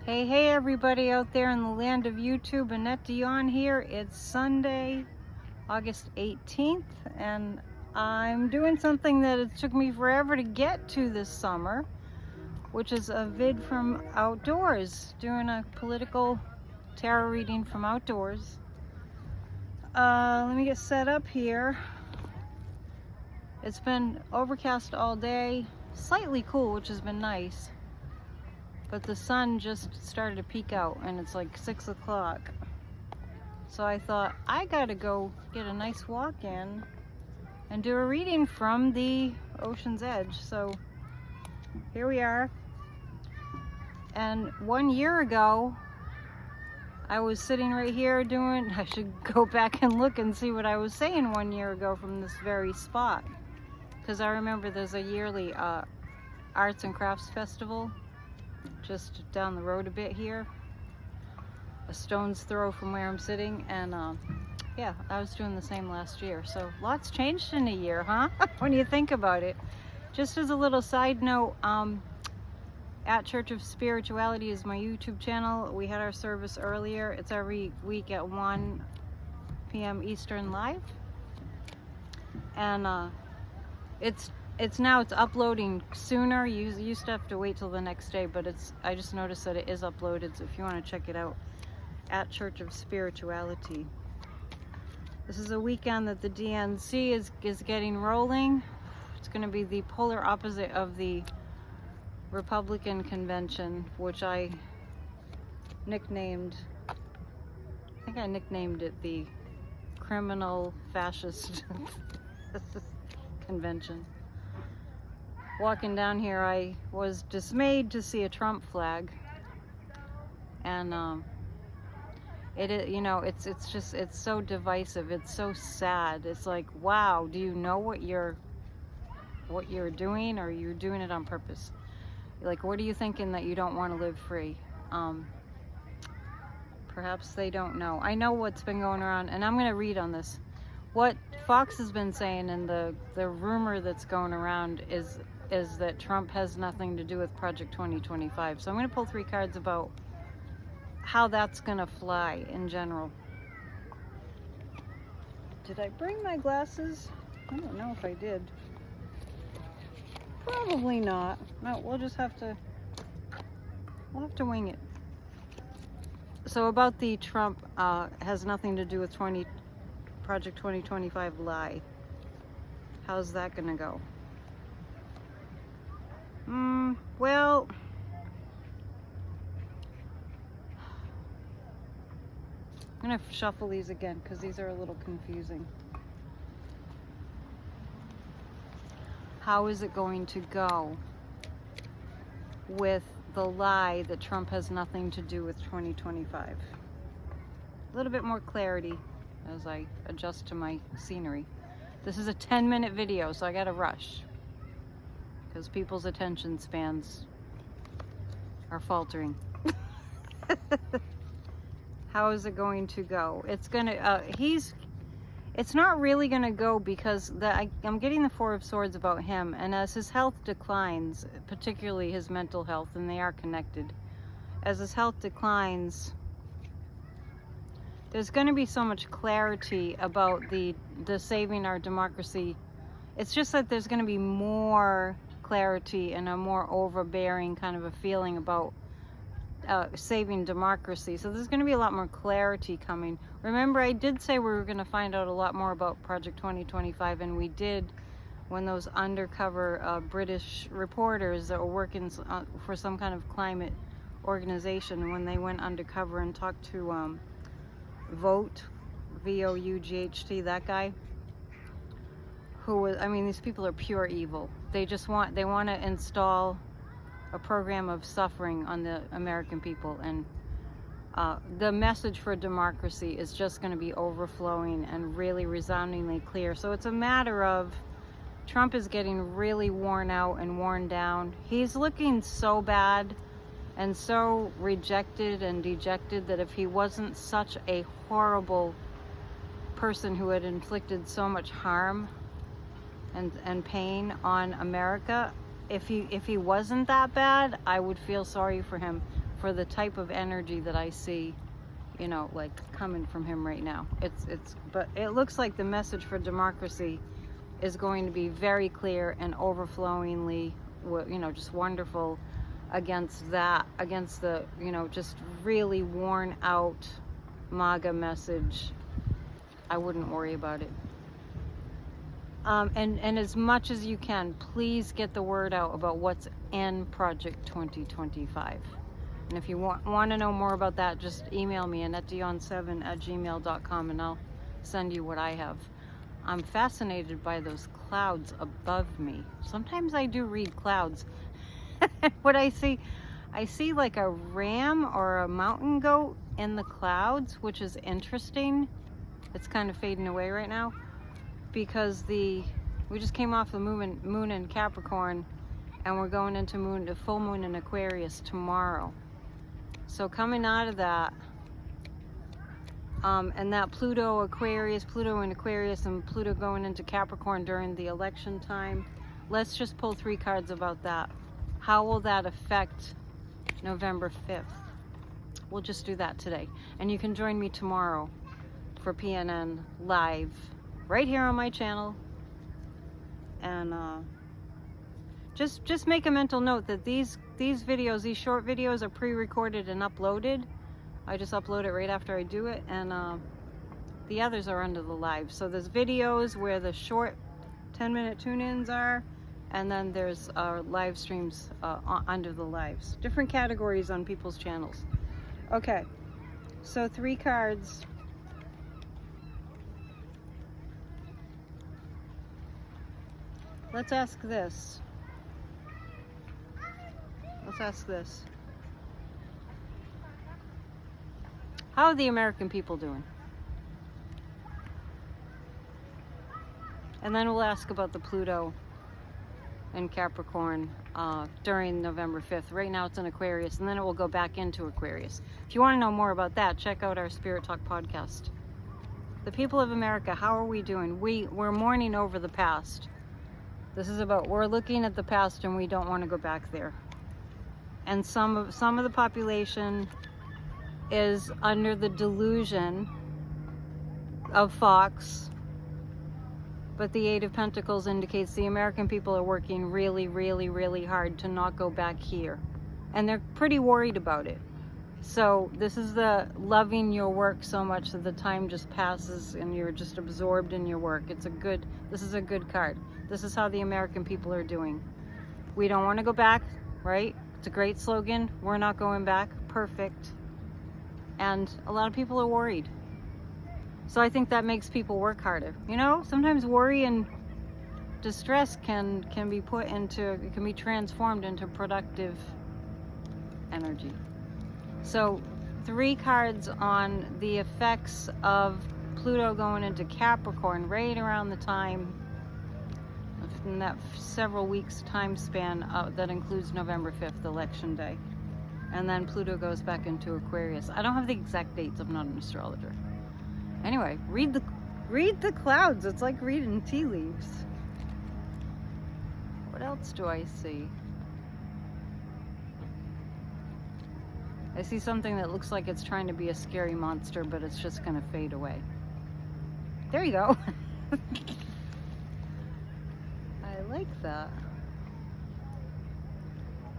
Hey everybody out there in the land of YouTube, Annette Dion here. It's Sunday, August 18th, and I'm doing something that it took me forever to get to this summer, which is a vid from outdoors, doing a political tarot reading from outdoors. Let me get set up here. It's been overcast all day, slightly cool, which has been nice. But the sun just started to peek out and it's like 6 o'clock. So I thought I gotta go get a nice walk in and do a reading from the ocean's edge. So here we are. And 1 year ago, I was sitting right here doing, I should go back and look and see what I was saying 1 year ago from this very spot. Because I remember there's a yearly arts and crafts festival just down the road a bit here, a stone's throw from where I'm sitting, and yeah, I was doing the same last year. So lots changed in a year, huh? When you think about it. Just as a little side note, at Church of Spirituality is my YouTube channel. We had our service earlier. It's every week at 1 p.m. Eastern live, and it's now uploading sooner. You used to have to wait till the next day, but I just noticed that it is uploaded. So if you want to check it out, at Church of Spirituality. This is a weekend that the DNC is getting rolling. It's going to be the polar opposite of the Republican convention, which I nicknamed, I think I nicknamed it the criminal fascist convention. Walking down here, I was dismayed to see a Trump flag, and it's so divisive. It's so sad. It's like, wow, do you know what you're doing, or you're doing it on purpose? Like, what are you thinking, that you don't want to live free? Perhaps they don't know. I know what's been going around, and I'm going to read on this. What Fox has been saying, and the rumor that's going around is that Trump has nothing to do with Project 2025. So I'm going to pull 3 cards about how that's going to fly in general. Did I bring my glasses? I don't know if I did. Probably not. No, we'll have to wing it. So about the Trump has nothing to do with Project 2025 lie. How's that going to go? Well, I'm going to shuffle these again because these are a little confusing. How is it going to go with the lie that Trump has nothing to do with 2025? A little bit more clarity as I adjust to my scenery. This is a 10-minute video, so I gotta rush because people's attention spans are faltering. How is it going to go? It's gonna, it's not really gonna go because I'm getting the 4 of Swords about him, and as his health declines, particularly his mental health, and they are connected, as his health declines, there's going to be so much clarity about the saving our democracy. It's just that there's going to be more clarity and a more overbearing kind of a feeling about saving democracy. So there's going to be a lot more clarity coming. Remember, I did say we were going to find out a lot more about Project 2025, and we did when those undercover British reporters that were working for some kind of climate organization, when they went undercover and talked to Vote, V-O-U-G-H-T, that guy, who was, I mean, these people are pure evil. They want to install a program of suffering on the American people, and the message for democracy is just going to be overflowing and really resoundingly clear. So it's a matter of Trump is getting really worn out and worn down. He's looking so bad and so rejected and dejected that if he wasn't such a horrible person who had inflicted so much harm and pain on America, if he wasn't that bad, I would feel sorry for him for the type of energy that I see, you know, like coming from him right now. But it looks like the message for democracy is going to be very clear and overflowingly, you know, just wonderful against that, against the, you know, just really worn out MAGA message. I wouldn't worry about it. And as much as you can, please get the word out about what's in Project 2025. And if you want to know more about that, just email me at annetteDion7@gmail.com and I'll send you what I have. I'm fascinated by those clouds above me. Sometimes I do read clouds. What I see like a ram or a mountain goat in the clouds, which is interesting. It's kind of fading away right now because we just came off the moon in Capricorn, and we're going into full moon in Aquarius tomorrow. So coming out of that, and that Pluto in Aquarius and Pluto going into Capricorn during the election time, let's just pull 3 cards about that. How will that affect November 5th? We'll just do that today. And you can join me tomorrow for PNN live right here on my channel. And just make a mental note that these videos, these short videos, are pre-recorded and uploaded. I just upload it right after I do it, and the others are under the live. So there's videos where the short 10-minute tune-ins are, and then there's live streams under the lives. Different categories on people's channels. Okay, so 3 cards. Let's ask this. How are the American people doing? And then we'll ask about the Pluto in Capricorn during November 5th. Right now it's in Aquarius, and then it will go back into Aquarius. If you want to know more about that, check out our Spirit Talk podcast. The people of America, how are we doing? We're mourning over the past. This is about, we're looking at the past and we don't want to go back there. And some of the population is under the delusion of Fox, but the 8 of Pentacles indicates the American people are working really, really, really hard to not go back here. And they're pretty worried about it. So this is the loving your work so much that the time just passes and you're just absorbed in your work. This is a good card. This is how the American people are doing. We don't want to go back, right? It's a great slogan. We're not going back. Perfect. And a lot of people are worried. So I think that makes people work harder. You know, sometimes worry and distress can be transformed into productive energy. So 3 cards on the effects of Pluto going into Capricorn right around the time, in that several weeks time span that includes November 5th, election day. And then Pluto goes back into Aquarius. I don't have the exact dates. I'm not an astrologer. Anyway, read the clouds. It's like reading tea leaves. What else do I see? I see something that looks like it's trying to be a scary monster, but it's just going to fade away. There you go. I like that.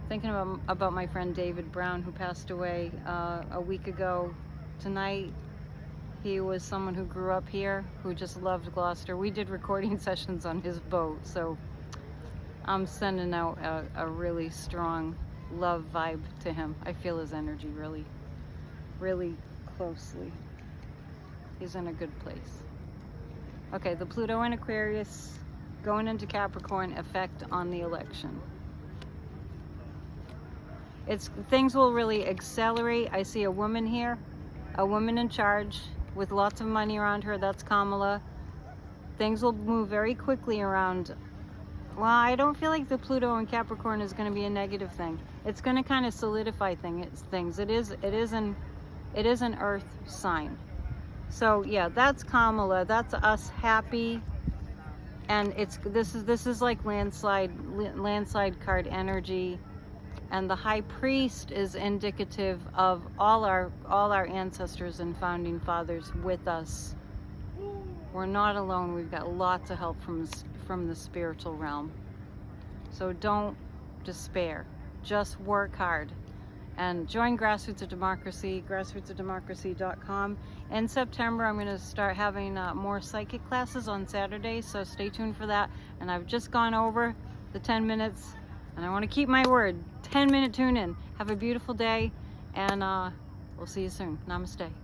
Thinking about my friend David Brown, who passed away a week ago tonight. He was someone who grew up here, who just loved Gloucester. We did recording sessions on his boat, so I'm sending out a really strong love vibe to him. I feel his energy really, really closely. He's in a good place. Okay, the Pluto in Aquarius going into Capricorn, effect on the election. Things will really accelerate. I see a woman here, a woman in charge with lots of money around her. That's Kamala. Things will move very quickly around. Well, I don't feel like the Pluto in Capricorn is going to be a negative thing. It's going to kind of solidify things. It is an earth sign. So yeah, that's Kamala. That's us happy. And this is like landslide card energy. And the high priest is indicative of all our ancestors and founding fathers with us. We're not alone. We've got lots of help from the spiritual realm. So don't despair. Just work hard. And join Grassroots of Democracy, grassrootsofdemocracy.com. In September, I'm going to start having more psychic classes on Saturdays, so stay tuned for that. And I've just gone over the 10 minutes, and I want to keep my word. 10-minute tune in. Have a beautiful day, and we'll see you soon. Namaste.